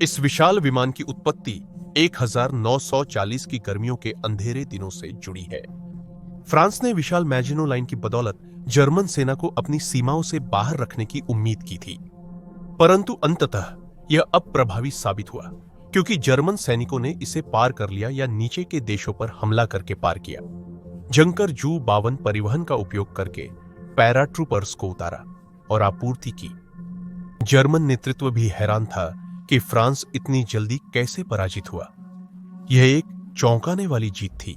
इस विशाल विमान की उत्पत्ति 1940 की गर्मियों के अंधेरे दिनों से जुड़ी है। फ्रांस ने विशाल मैजिनो लाइन की बदौलत जर्मन सेना को अपनी सीमाओं से बाहर रखने की उम्मीद की थी, परंतु अंततः यह अप्रभावी साबित हुआ क्योंकि जर्मन सैनिकों ने इसे पार कर लिया या नीचे के देशों पर हमला करके पार किया। जंकर जू 52 परिवहन का उपयोग करके पैराट्रूपर्स को उतारा और आपूर्ति की। जर्मन नेतृत्व भी हैरान था कि फ्रांस इतनी जल्दी कैसे पराजित हुआ। यह एक चौंकाने वाली जीत थी।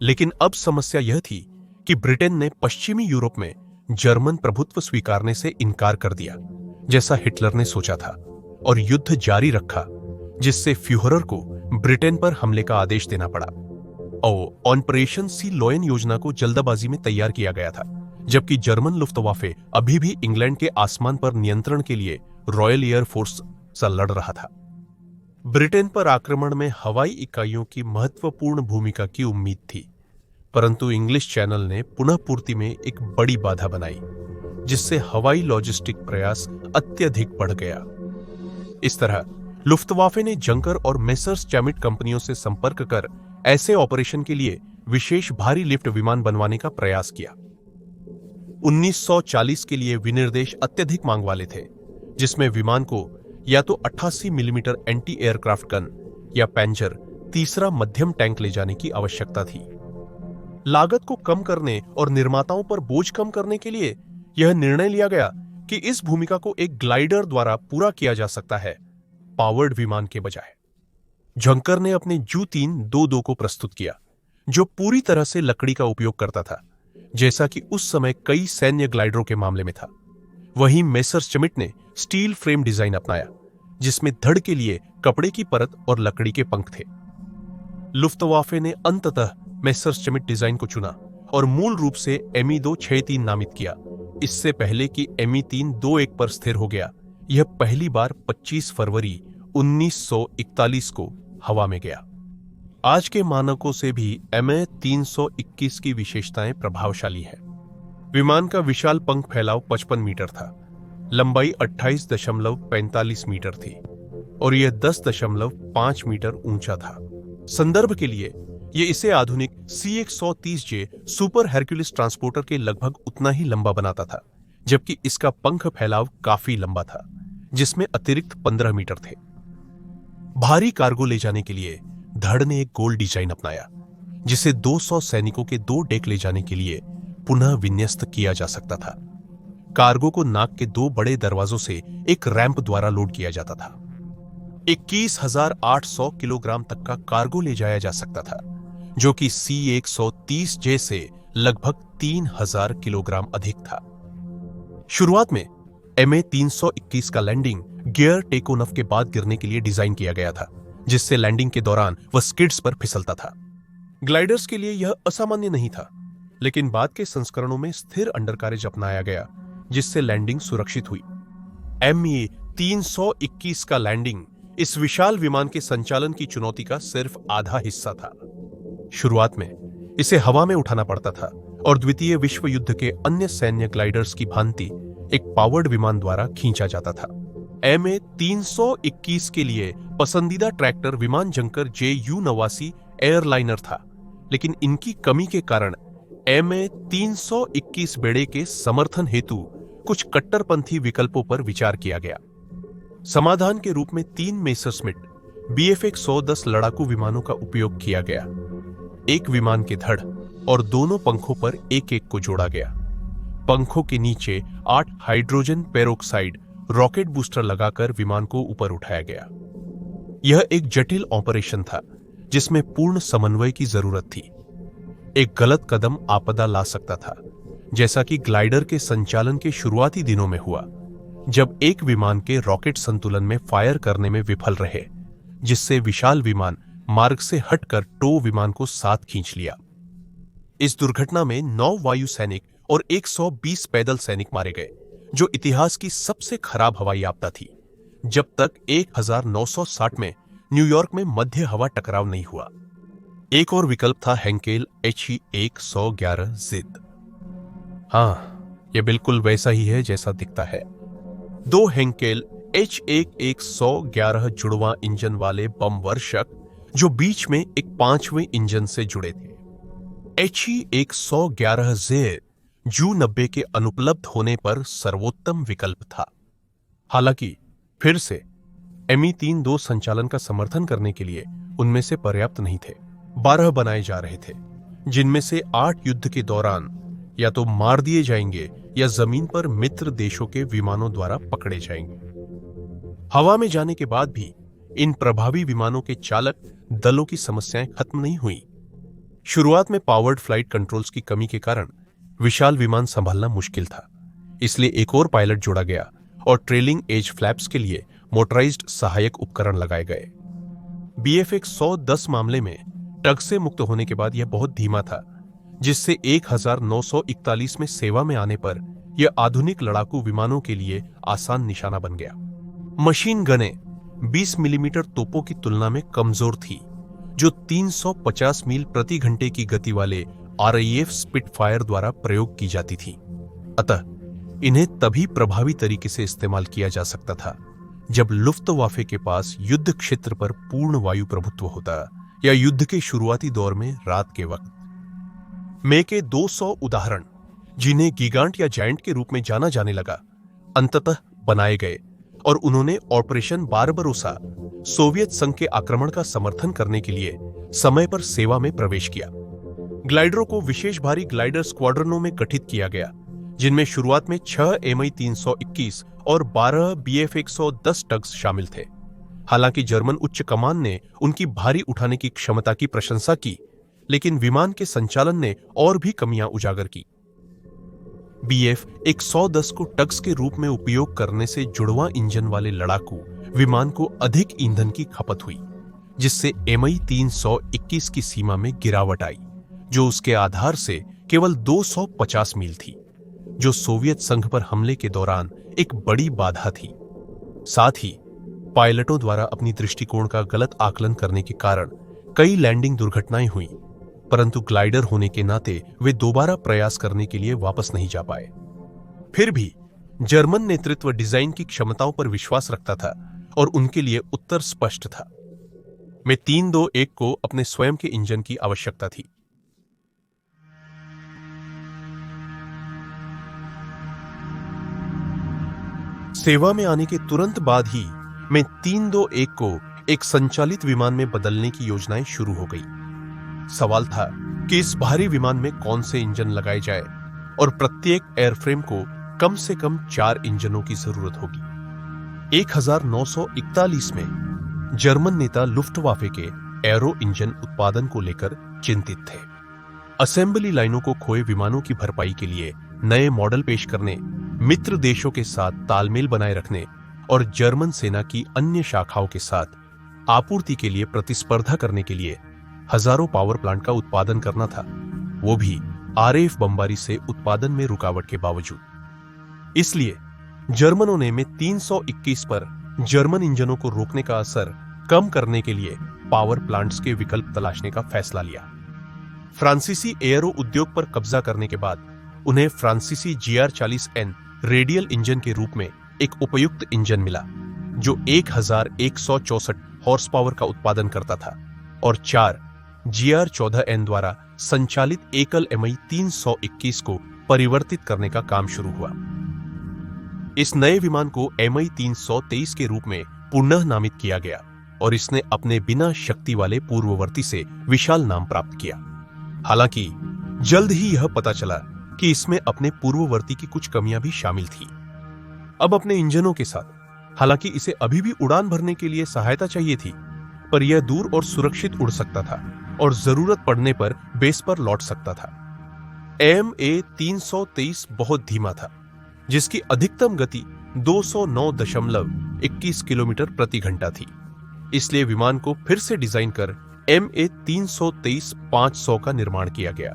लेकिन अब समस्या यह थी कि ब्रिटेन ने पश्चिमी यूरोप में जर्मन प्रभुत्व स्वीकारने से इनकार कर दिया, जैसा हिटलर ने सोचा था, और युद्ध जारी रखा, जिससे फ्यूहरर को ब्रिटेन पर हमले का आदेश देना पड़ा। और ऑपरेशन सी लोयन योजना को जल्दबाजी में तैयार किया गया था, जबकि जर्मन लुफ्तवाफे अभी भी इंग्लैंड के आसमान पर नियंत्रण के लिए रॉयल एयर फोर्स से लड़ रहा था। ब्रिटेन पर आक्रमण में हवाई इकाइयों की महत्वपूर्ण भूमिका की उम्मीद थी, परंतु इंग्लिश चैनल ने पुनः पूर्ति में एक बड़ी बाधा बनाई, जिससे हवाई लॉजिस्टिक प्रयास अत्यधिक बढ़ गया। इस तरह लुफ्तवाफे ने जंकर और मेसर्स चैमिट कंपनियों से संपर्क कर ऐसे ऑपरेशन के लिए विशेष भारी लिफ्ट विमान बनवाने का प्रयास किया। 1940 के लिए विनिर्देश अत्यधिक मांग वाले थे, जिसमें विमान को या तो 88 मिलीमीटर एंटी एयरक्राफ्ट गन या पैंजर तीसरा मध्यम टैंक ले जाने की आवश्यकता थी। लागत को कम करने और निर्माताओं पर बोझ कम करने के लिए यह निर्णय लिया गया कि इस भूमिका को एक ग्लाइडर द्वारा पूरा किया जा सकता है, पावर्ड विमान के बजाय। जंकर ने अपने जू 322 को प्रस्तुत किया, जो पूरी तरह से लकड़ी का उपयोग करता था, जैसा कि उस समय कई सैन्य ग्लाइडरों के मामले में था। वहीं मेसर्स चैमिट ने स्टील फ्रेम डिजाइन अपनाया, जिसमें धड़ के लिए कपड़े की परत और लकड़ी के पंख थे। लुफ्तवाफे ने अंततः मेसर्स चैमिट डिजाइन को चुना और मूल रूप से ME263 नामित किया। इससे पहले कि ME321 पर स्थिर हो गया, यह पहली बार 25 फरवरी 1941 को हवा में गया। आज के मानकों से भी ME321 की विशेषताएं प्रभावशाली है। विमान का विशाल पंख फैलाव 55 मीटर था, लंबाई 28.45 मीटर थी और यह 10.5 मीटर ऊंचा था। संदर्भ के लिए यह इसे आधुनिक C-130J सुपर हेरक्युलिस ट्रांसपोर्टर के लगभग उतना ही लंबा बनाता था, जबकि इसका पंख फैलाव काफी लंबा था, जिसमें अतिरिक्त 15 मीटर थे। भारी कार्गो ले जाने के लिए धड़ ने एक गोल डिजाइन अपनाया, जिसे 200 सैनिकों के 2 डेक ले जाने के लिए पुनः विन्यस्त किया जा सकता था। कार्गो को नाक के 2 बड़े दरवाजों से एक रैंप द्वारा लोड किया जाता था। 21,800 किलोग्राम तक का कार्गो ले जाया जा सकता था, जो कि C-130J से लगभग 3,000 किलोग्राम अधिक था। शुरुआत में ME321 का लैंडिंग गियर टेक ऑफ के बाद गिरने के लिए डिजाइन किया गया था, जिससे लैंडिंग के दौरान वह स्किड्स पर फिसलता था। ग्लाइडर्स के लिए यह असामान्य नहीं था, लेकिन बाद के संस्करणों में स्थिर अंडरकारेज अपनाया गया, जिससे लैंडिंग सुरक्षित हुई। ME321 का लैंडिंग इस विशाल विमान के संचालन की चुनौती का सिर्फ आधा हिस्सा था। शुरुआत में इसे हवा में उठाना पड़ता था और द्वितीय विश्व युद्ध के अन्य सैन्य ग्लाइडर्स की भांति एक पावर्ड विमान द्वारा खींचा जाता था। ME321 के लिए पसंदीदा ट्रैक्टर विमान जंकर JU-89 एयरलाइनर था, लेकिन इनकी कमी के कारण ME321 बेड़े के समर्थन हेतु कुछ कट्टरपंथी विकल्पों पर विचार किया गया। समाधान के रूप में 3 मेसर्समिट BFX-110 लड़ाकू विमानों का उपयोग किया गया। एक विमान के धड़ और दोनों पंखों पर एक को जोड़ा गया। पंखों के नीचे 8 हाइड्रोजन पेरोक्साइड रॉकेट बूस्टर लगाकर विमान को ऊपर उठाया गया। यह एक जटिल ऑपरेशन था, जिसमें पूर्ण समन्वय की जरूरत थी। एक गलत कदम आपदा ला सकता था, जैसा कि ग्लाइडर के संचालन के शुरुआती दिनों में हुआ, जब एक विमान के रॉकेट संतुलन में फायर करने में विफल रहे, जिससे विशाल विमान मार्ग से हटकर टो विमान को साथ खींच लिया। इस दुर्घटना में 9 वायु सैनिक और 120 पैदल सैनिक मारे गए, जो इतिहास की सबसे खराब हवाई आपदा थी, जब तक 1960 में न्यूयॉर्क में मध्य हवा टकराव नहीं हुआ। एक और विकल्प था हेंकेल HE-111 जिद। हाँ, यह बिल्कुल वैसा ही है जैसा दिखता है। 2 हेंकेल H1111 जुड़वां इंजन वाले बम वर्षक जो बीच में एक 5वें इंजन से जुड़े थे। He-111 Ju-90 के अनुपलब्ध होने पर सर्वोत्तम विकल्प था। हालांकि फिर से Me-32 संचालन का समर्थन करने के लिए उनमें से पर्याप्त नहीं थे। 12 बनाए जा रहे थे, जिनमें से 8 युद्ध के दौरान या तो मार दिए जाएंगे या जमीन पर मित्र देशों के विमानों द्वारा पकड़े जाएंगे। हवा में जाने के बाद भी इन प्रभावी विमानों के चालक दलों की समस्याएं खत्म नहीं हुई। शुरुआत में पावर्ड फ्लाइट कंट्रोल्स की कमी के कारण विशाल विमान संभालना मुश्किल था, इसलिए एक और पायलट जोड़ा गया और ट्रेलिंग एज फ्लैप्स के लिए मोटराइज्ड सहायक उपकरण लगाए गए। BF-110 मामले में टग से मुक्त होने के बाद यह बहुत धीमा था, जिससे 1941 में सेवा में आने पर यह आधुनिक लड़ाकू विमानों के लिए आसान निशाना बन गया। मशीन गनें 20 मिलीमीटर तोपों की तुलना में कमजोर थी, जो 350 मील प्रति घंटे की गति वाले RAF स्पिटफायर द्वारा प्रयोग की जाती थी। अतः इन्हें तभी प्रभावी तरीके से इस्तेमाल किया जा सकता था जब लुफ्तवाफे के पास युद्ध क्षेत्र पर पूर्ण वायु प्रभुत्व होता या युद्ध के शुरुआती दौर में रात के वक्त। मे के 200 उदाहरण, जिन्हें गिगांट या जायंट के रूप में जाना जाने लगा, अंततः बनाए गए और उन्होंने ऑपरेशन बारबरोसा, सोवियत संघ के आक्रमण का समर्थन करने के लिए समय पर सेवा में प्रवेश किया। ग्लाइडरों को विशेष भारी ग्लाइडर स्क्वाड्रनों में गठित किया गया, जिनमें शुरुआत में 6 Mi-321 और 12 BF-110 टग्स शामिल थे। हालांकि जर्मन उच्च कमान ने उनकी भारी उठाने की क्षमता की प्रशंसा की, लेकिन विमान के संचालन ने और भी कमियां उजागर की। BF-110 को टग्स के रूप में उपयोग करने से जुड़वां इंजन वाले लड़ाकू विमान को अधिक ईंधन की खपत हुई, जिससे Mi-321 की सीमा में गिरावट आई, जो उसके आधार से केवल 250 मील थी, जो सोवियत संघ पर हमले के दौरान एक बड़ी बाधा थी। साथ ही पायलटों द्वारा अपनी दृष्टिकोण का गलत आकलन करने के कारण कई लैंडिंग दुर्घटनाएं हुई, परंतु ग्लाइडर होने के नाते वे दोबारा प्रयास करने के लिए वापस नहीं जा पाए। फिर भी जर्मन नेतृत्व डिजाइन की क्षमताओं पर विश्वास रखता था और उनके लिए उत्तर स्पष्ट था। Me-321 को अपने स्वयं के इंजन की आवश्यकता थी। सेवा में आने के तुरंत बाद ही Me-321 को एक संचालित विमान में बदलने की योजनाएं शुरू हो गई। सवाल था कि इस भारी विमान में कौन से इंजन लगाए जाए और प्रत्येक एयरफ्रेम को कम से कम 4 इंजनों की जरूरत होगी। 1941 में जर्मन नेता लुफ्टवाफे के एरो इंजन उत्पादन को लेकर चिंतित थे। असेंबली लाइनों को खोए विमानों की भरपाई के लिए नए मॉडल पेश करने, मित्र देशों के साथ तालमेल बनाए रखने और जर्मन सेना की अन्य शाखाओं के साथ आपूर्ति के लिए प्रतिस्पर्धा करने के लिए हजारों पावर प्लांट का उत्पादन करना था, वो भी RAF बमबारी से उत्पादन में रुकावट के बावजूद। इसलिए जर्मनों ने Me-321 पर जर्मन इंजनों को रोकने का असर कम करने के लिए पावर प्लांट्स के विकल्प तलाशने का फैसला लिया। फ्रांसीसी एयरो उद्योग पर कब्जा करने के बाद उन्हें फ्रांसीसी GR40N रेडियल इंजन के रूप में एक उपयुक्त इंजन मिला, जो 1164 हॉर्स पावर का उत्पादन करता था और 4 GR14N द्वारा संचालित एकल Mi-321 को परिवर्तित करने का काम शुरू हुआ। इस नए विमान को Mi-323 के रूप में पुनः नामित किया गया और इसने अपने बिना शक्ति वाले पूर्ववर्ती से विशाल नाम प्राप्त किया। हालांकि जल्द ही यह पता चला कि इसमें अपने पूर्ववर्ती की कुछ कमियां भी शामिल थी। अब अपने इंजनों के साथ, हालांकि इसे अभी भी उड़ान भरने के लिए सहायता चाहिए थी, पर यह दूर और सुरक्षित उड़ सकता था और जरूरत पड़ने पर बेस पर लौट सकता था। Ma-323 बहुत धीमा था, जिसकी अधिकतम गति 209.21 किलोमीटर प्रति घंटा थी। इसलिए विमान को फिर से डिजाइन कर Ma-323-500 का निर्माण किया गया,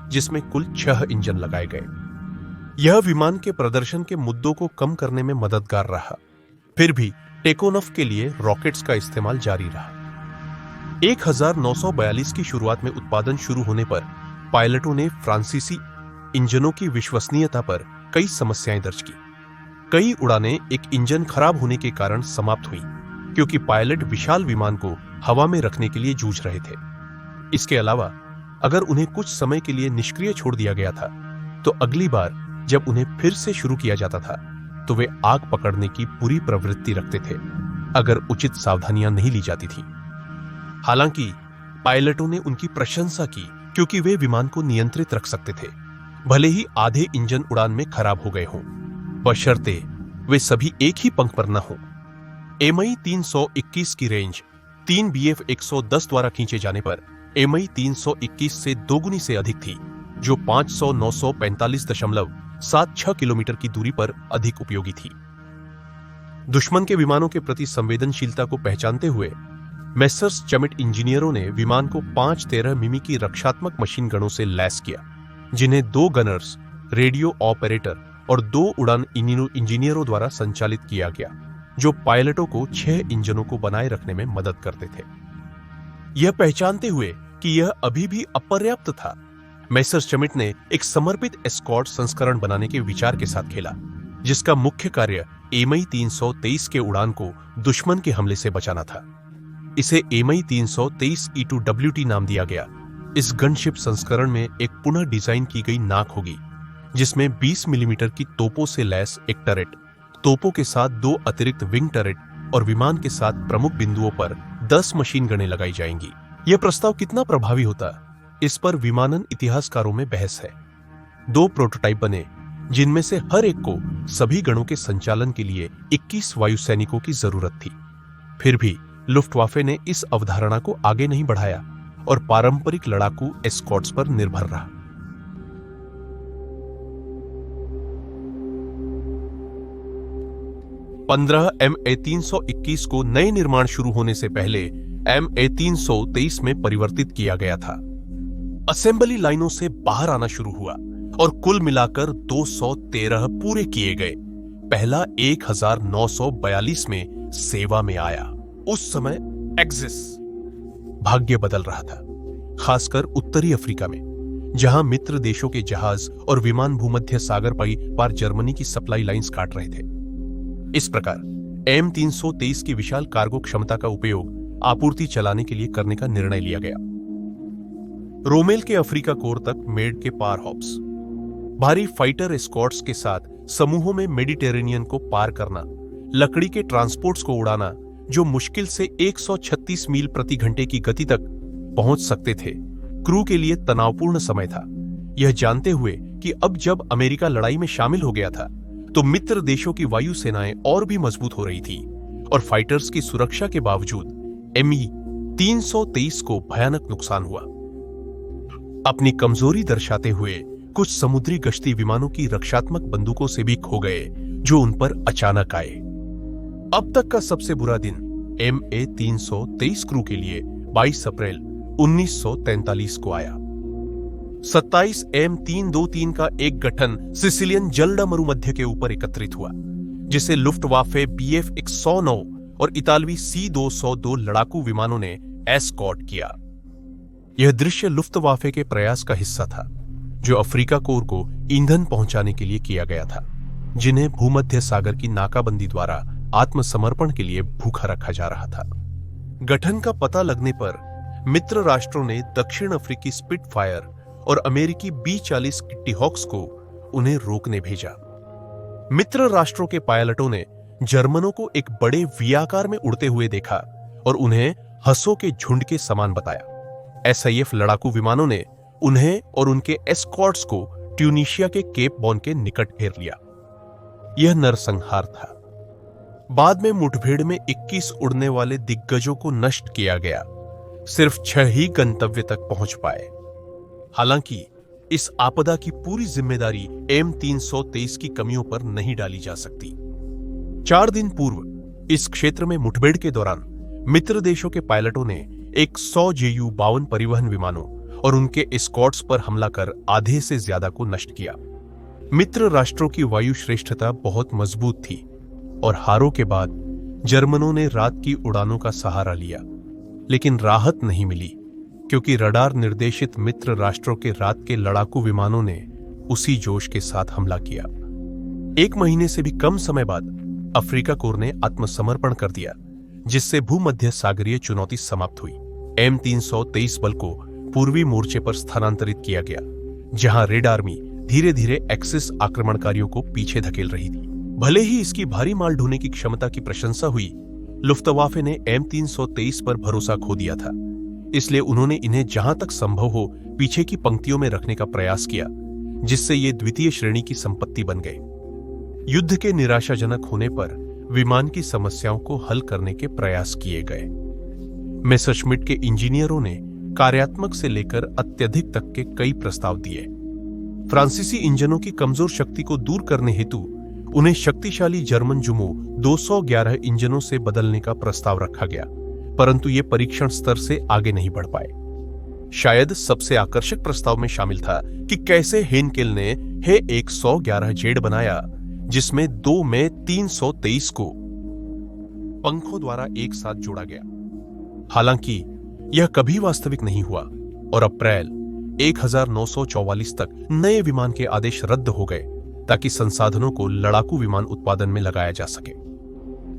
जिसमें कुल 6 इंजन लगाए गए। यह विमान के प्रदर्शन के मुद्दों को कम करने में मददगार रहा। फिर भी टेकोनॉफ के लिए रॉकेट्स का इस्तेमाल जारी रहा। 1942 की शुरुआत में उत्पादन शुरू होने पर पायलटों ने फ्रांसीसी इंजनों की विश्वसनीयता पर कई समस्याएं दर्ज की। कई उड़ानें एक इंजन खराब होने के कारण समाप्त हुई, क्योंकि पायलट विशाल विमान को हवा में रखने के लिए जूझ रहे थे। इसके अलावा अगर उन्हें कुछ समय के लिए निष्क्रिय छोड़ दिया गया था, तो अगली बार जब उन्हें फिर से शुरू किया जाता था तो वे आग पकड़ने की पूरी प्रवृत्ति रखते थे, अगर उचित सावधानियां नहीं ली जाती थी। हालांकि पायलटों ने उनकी प्रशंसा की, क्योंकि वे विमान को नियंत्रित रख सकते थे, भले ही आधे इंजन उड़ान में खराब हो गए हों, बशर्ते वे सभी एक ही पंख पर न हों। MI 321 की रेंज 3 BF-110 द्वारा खींचे जाने पर MI 321 से दोगुनी से अधिक थी, जो 500-945.76 किलोमीटर की दूरी पर अधिक उपयोगी थी। दुश्मन के विमानों के प्रति संवेदनशीलता को पहचानते हुए मेसर्स चमिट इंजीनियरों ने विमान को 5-13 मिमी की रक्षात्मक मशीन गनों से लैस किया, जिन्हें 2 गनर्स, रेडियो ऑपरेटर और 2 उड़ान इंजीनियरों द्वारा संचालित किया गया, जो पायलटों को 6 इंजनों को बनाए रखने में मदद करते थे। यह पहचानते हुए कि यह अभी भी अपर्याप्त था, मेसर्स चमिट ने एक समर्पित एस्कॉर्ट संस्करण बनाने के विचार के साथ खेला, जिसका मुख्य कार्य MI 323 के उड़ान को दुश्मन के हमले से बचाना था। इसे MI 323 E2WT नाम दिया गया। इस गनशिप संस्करण में एक पुनः डिजाइन की गई नाक होगी, जिसमें 20 मिलीमीटर की तोपों से लैस एक टरेट, तोपों के साथ 2 अतिरिक्त विंग टरेट और विमान के साथ प्रमुख बिंदुओं पर 10 मशीन गनें लगाई जाएंगी। यह प्रस्ताव कितना प्रभावी होता, इस पर विमानन इतिहासकारों में बहस है। 2 प्रोटोटाइप बने, जिनमें से हर एक को सभी गणों के संचालन के लिए 21 वायुसैनिकों की जरूरत थी। फिर भी लुफ्टवाफे ने इस अवधारणा को आगे नहीं बढ़ाया और पारंपरिक लड़ाकू एस्कॉर्ट्स पर निर्भर रहा। MA 321 को नए निर्माण शुरू होने से पहले MA 323 में परिवर्तित किया गया था। असेंबली लाइनों से बाहर आना शुरू हुआ और कुल मिलाकर 213 पूरे किए गए। पहला 1942 में सेवा में आया। उस समय एक्सिस भाग्य बदल रहा था, खासकर उत्तरी अफ्रीका में, जहां मित्र देशों के जहाज और विमान भूमध्य सागर पार जर्मनी की सप्लाई लाइंस काट रहे थे। इस प्रकार M 323 की विशाल कार्गो क्षमता का उपयोग आपूर्ति चलाने के लिए करने का निर्णय लिया गया। रोमेल के अफ्रीका कोर तक मेड के पार हॉप्स, भारी फाइटर एस्कॉर्ट्स के साथ समूहों में मेडिटेरेनियन को पार करना, लकड़ी के ट्रांसपोर्ट्स को उड़ाना जो मुश्किल से 136 मील प्रति घंटे की गति तक पहुंच सकते थे, क्रू के लिए तनावपूर्ण समय था। यह जानते हुए कि अब जब अमेरिका लड़ाई में शामिल हो गया था, तो मित्र देशों की वायु सेनाएं और भी मजबूत हो रही थी और फाइटर्स की सुरक्षा के बावजूद MI 323 को भयानक नुकसान हुआ। अपनी कमजोरी दर्शाते हुए कुछ समुद्री गश्ती विमानों की रक्षात्मक बंदूकों से भी खो गए, जो उन पर अचानक आए। अब तक का सबसे बुरा दिन MA 323 क्रू के लिए 22 अप्रैल 1943 को आया। 27 M 323 का एक गठन सिसिलियन जलडा मरुमध्य के ऊपर एकत्रित हुआ, जिसे लुफ्टवाफे BF-109 और इतालवी C-202 लड़ाकू विमानों ने एस्कॉर्ट किया। यह दृश्य लुफ्टवाफे के प्रयास का हिस्सा था, जो अफ्रीका कोर को ईंधन पहुंचाने के लिए किया गया था, जिन्हें भूमध्य सागर की नाकाबंदी द्वारा आत्मसमर्पण के लिए भूखा रखा जा रहा था। गठन का पता लगने पर मित्र राष्ट्रों ने दक्षिण अफ्रीकी स्पिटफायर और अमेरिकी B-40 किट्टी हॉक्स को उन्हें रोकने भेजा। मित्र राष्ट्रों के पायलटों ने जर्मनों को एक बड़े वी आकार में उड़ते हुए देखा और उन्हें हंसों के झुंड के समान बताया। SIF लड़ाकू विमानों ने उन्हें और उनके एस्कॉर्ट्स को ट्यूनीशिया के केप बॉन के निकट घेर लिया। यह नरसंहार था। बाद में मुठभेड़ में 21 उड़ने वाले दिग्गजों को नष्ट किया गया। सिर्फ 6 ही गंतव्य तक पहुंच पाए। हालांकि इस आपदा की पूरी जिम्मेदारी M 323 की कमियों पर नहीं डाली जा सकती। 4 दिन पूर्व इस क्षेत्र में मुठभेड़ के दौरान मित्र देशों के पायलटों ने एक 100 JU-52 परिवहन विमानों और उनके एस्कॉर्ट्स पर हमला कर आधे से ज्यादा को नष्ट किया। मित्र राष्ट्रों की वायु श्रेष्ठता बहुत मजबूत थी और हारों के बाद जर्मनों ने रात की उड़ानों का सहारा लिया, लेकिन राहत नहीं मिली, क्योंकि रडार निर्देशित मित्र राष्ट्रों के रात के लड़ाकू विमानों ने उसी जोश के साथ हमला किया। 1 महीने से भी कम समय बाद अफ्रीका कोर ने आत्मसमर्पण कर दिया, जिससे भूमध्य सागरीय चुनौती समाप्त हुई। M323 बल को पूर्वी मोर्चे पर स्थानांतरित किया गया, जहां रेड आर्मी धीरे धीरे एक्सिस आक्रमणकारियों को पीछे धकेल रही थी। भले ही इसकी भारी माल ढोने की क्षमता की प्रशंसा हुई, लुफ्तवाफे ने M323 पर भरोसा खो दिया था। इसलिए उन्होंने इन्हें जहां तक संभव हो पीछे की पंक्तियों में रखने का प्रयास किया, जिससे ये द्वितीय श्रेणी की संपत्ति बन गए। युद्ध के निराशाजनक होने पर विमान की समस्याओं को हल करने के प्रयास किए गए। मेसरश्मिट के इंजीनियरों ने कार्यात्मक से लेकर अत्यधिक तक के कई प्रस्ताव दिए। फ्रांसीसी इंजनों की कमजोर शक्ति को दूर करने हेतु उन्हें शक्तिशाली जर्मन जुमो 211 इंजनों से बदलने का प्रस्ताव रखा गया, परंतु ये परीक्षण स्तर से आगे नहीं बढ़ पाए। शायद सबसे आकर्षक प्रस्ताव में शामिल था कि कैसे हेनकेल ने हे 111 जेड बनाया, जिसमें 2 में 323 को पंखों द्वारा एक साथ जोड़ा गया। हालांकि यह कभी वास्तविक नहीं हुआ और अप्रैल 1944 तक नए विमान के आदेश रद्द हो गए, ताकि संसाधनों को लड़ाकू विमान उत्पादन में लगाया जा सके।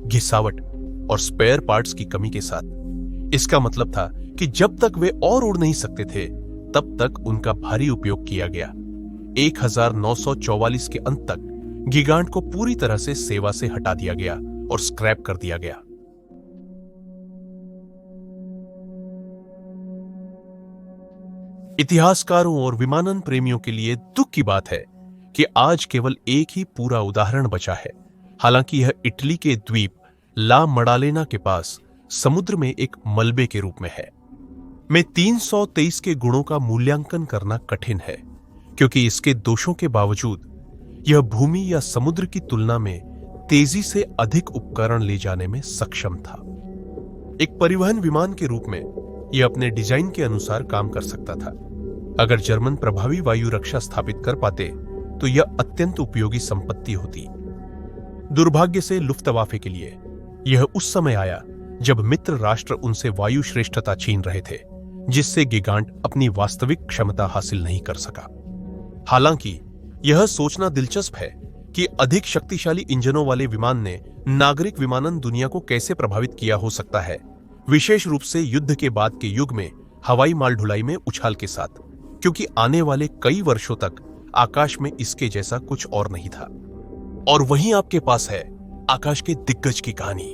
घिसावट और स्पेयर पार्ट्स की कमी के साथ इसका मतलब था कि जब तक वे और उड़ नहीं सकते थे, तब तक उनका भारी उपयोग किया गया। 1944 के अंत तक गिगांट को पूरी तरह से सेवा से हटा दिया गया और स्क्रैप कर दिया गया। इतिहासकारों और विमानन प्रेमियों के लिए दुख की बात है कि आज केवल एक ही पूरा उदाहरण बचा है। हालांकि यह इटली के द्वीप ला मडालेना के पास समुद्र में एक मलबे के रूप में है। में 323 के गुणों का मूल्यांकन करना कठिन है, क्योंकि इसके दोषों के बावजूद यह भूमि या समुद्र की तुलना में तेजी से अधिक उपकरण ले जाने में सक्षम था। एक परिवहन विमान के रूप में यह अपने डिजाइन के अनुसार काम कर सकता था। अगर जर्मन प्रभावी वायु रक्षा स्थापित कर पाते तो यह अत्यंत उपयोगी संपत्ति होती। दुर्भाग्य से लुफ्तवाफे के लिए यह उस समय आया जब मित्र राष्ट्र उनसे वायु श्रेष्ठता छीन रहे थे, जिससे गिगांट अपनी वास्तविक क्षमता हासिल नहीं कर सका। हालांकि यह सोचना दिलचस्प है कि अधिक शक्तिशाली इंजनों वाले विमान ने नागरिक विमानन दुनिया को कैसे प्रभावित किया हो सकता है, विशेष रूप से युद्ध के बाद के युग में हवाई माल ढुलाई में उछाल के साथ, क्योंकि आने वाले कई वर्षों तक आकाश में इसके जैसा कुछ और नहीं था। और वहीं आपके पास है आकाश के दिग्गज की कहानी।